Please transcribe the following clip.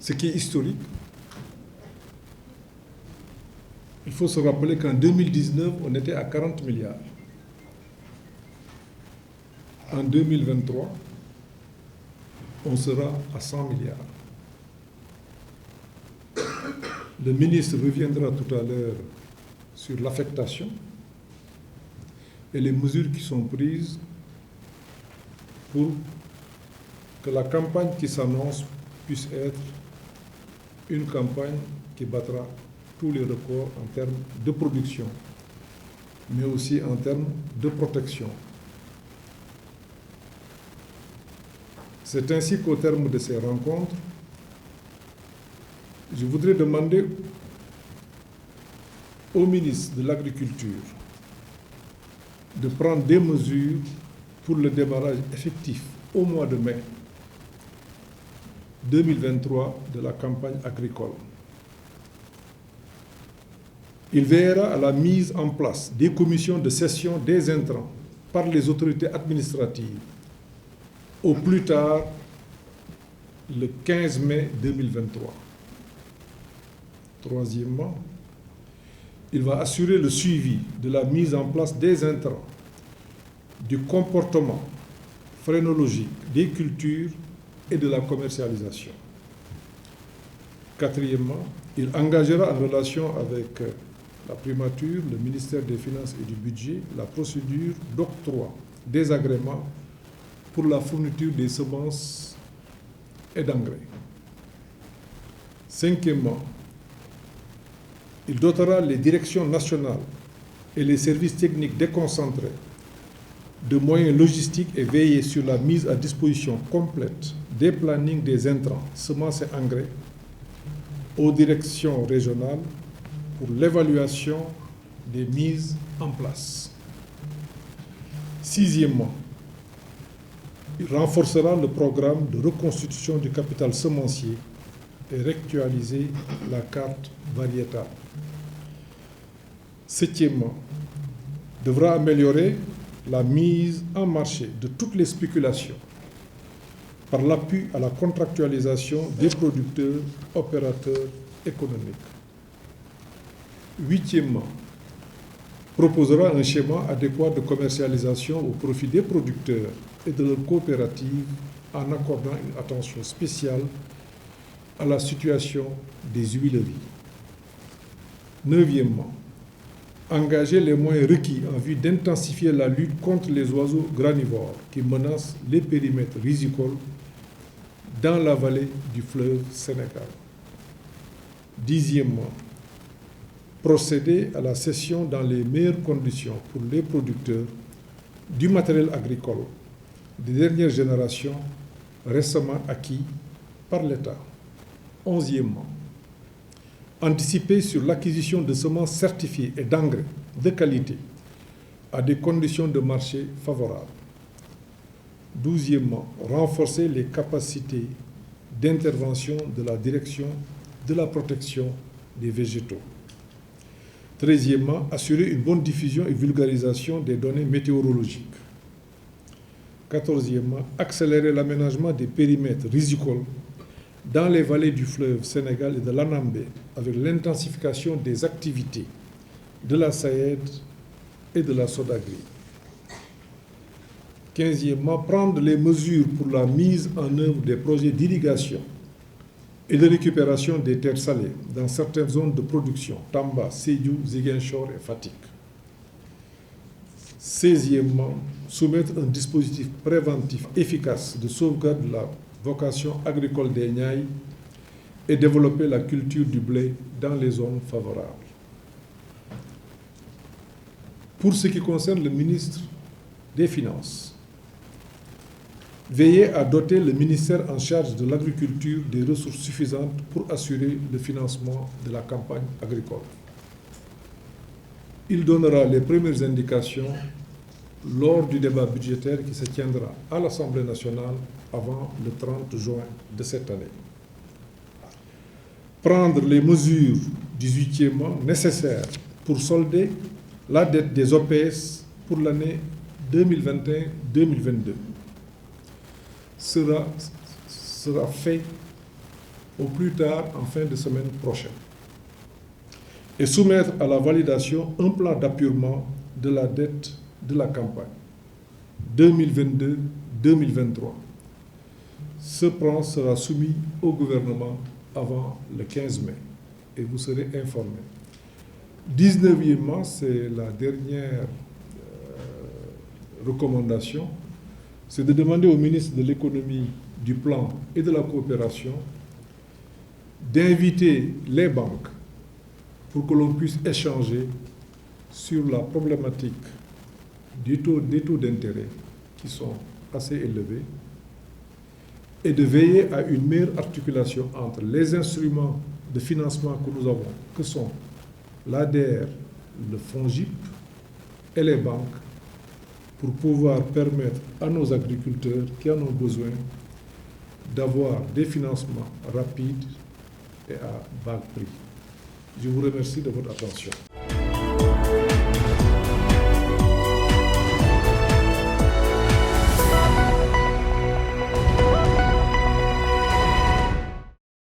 Ce qui est historique, il faut se rappeler qu'en 2019, on était à 40 milliards. En 2023, on sera à 100 milliards. Le ministre reviendra tout à l'heure sur l'affectation et les mesures qui sont prises pour que la campagne qui s'annonce puisse être une campagne qui battra tous les records en termes de production, mais aussi en termes de protection. C'est ainsi qu'au terme de ces rencontres, je voudrais demander au ministre de l'Agriculture de prendre des mesures pour le démarrage effectif au mois de mai 2023 de la campagne agricole. Il veillera à la mise en place des commissions de cession des intrants par les autorités administratives au plus tard le 15 mai 2023. Troisièmement, il va assurer le suivi de la mise en place des intrants, du comportement phrénologique des cultures et de la commercialisation. Quatrièmement, il engagera en relation avec la primature, le ministère des Finances et du Budget, la procédure d'octroi des agréments pour la fourniture des semences et d'engrais. Cinquièmement, il dotera les directions nationales et les services techniques déconcentrés de moyens logistiques et veiller sur la mise à disposition complète des plannings des intrants, semences et engrais aux directions régionales pour l'évaluation des mises en place. Sixièmement, il renforcera le programme de reconstitution du capital semencier et réactualiser la carte variétale. Septièmement, devra améliorer la mise en marché de toutes les spéculations par l'appui à la contractualisation des producteurs, opérateurs économiques. Huitièmement, proposera un schéma adéquat de commercialisation au profit des producteurs et de leurs coopératives en accordant une attention spéciale à la situation des huileries. Neuvièmement, engager les moyens requis en vue d'intensifier la lutte contre les oiseaux granivores qui menacent les périmètres rizicoles dans la vallée du fleuve Sénégal. Dixièmement, procéder à la cession dans les meilleures conditions pour les producteurs du matériel agricole des dernières générations récemment acquis par l'État. Onzièmement, anticiper sur l'acquisition de semences certifiées et d'engrais de qualité à des conditions de marché favorables. Douzièmement, renforcer les capacités d'intervention de la direction de la protection des végétaux. Treizièmement, assurer une bonne diffusion et vulgarisation des données météorologiques. Quatorzièmement, accélérer l'aménagement des périmètres rizicoles dans les vallées du fleuve Sénégal et de l'Anambé avec l'intensification des activités de la SAED et de la SODAGRI. Quinzièmement, prendre les mesures pour la mise en œuvre des projets d'irrigation et de récupération des terres salées dans certaines zones de production, Tamba, Sédhiou, Ziguinchor et Fatick. Seizièmement, soumettre un dispositif préventif efficace de sauvegarde de la vocation agricole des Niayes et développer la culture du blé dans les zones favorables. Pour ce qui concerne le ministre des Finances, veiller à doter le ministère en charge de l'agriculture des ressources suffisantes pour assurer le financement de la campagne agricole. Il donnera les premières indications lors du débat budgétaire qui se tiendra à l'Assemblée nationale avant le 30 juin de cette année. Prendre les mesures dix-huitièmement nécessaires pour solder la dette des OPS pour l'année 2021-2022 sera fait au plus tard en fin de semaine prochaine, et soumettre à la validation un plan d'appurement de la dette de la campagne 2022-2023. Ce plan sera soumis au gouvernement avant le 15 mai et vous serez informés. 19e, c'est la dernière recommandation, c'est de demander au ministre de l'économie, du plan et de la coopération d'inviter les banques pour que l'on puisse échanger sur la problématique des taux d'intérêt qui sont assez élevés et de veiller à une meilleure articulation entre les instruments de financement que nous avons, que sont l'ADR, le FONGIP et les banques, pour pouvoir permettre à nos agriculteurs qui en ont besoin d'avoir des financements rapides et à bas prix. Je vous remercie de votre attention.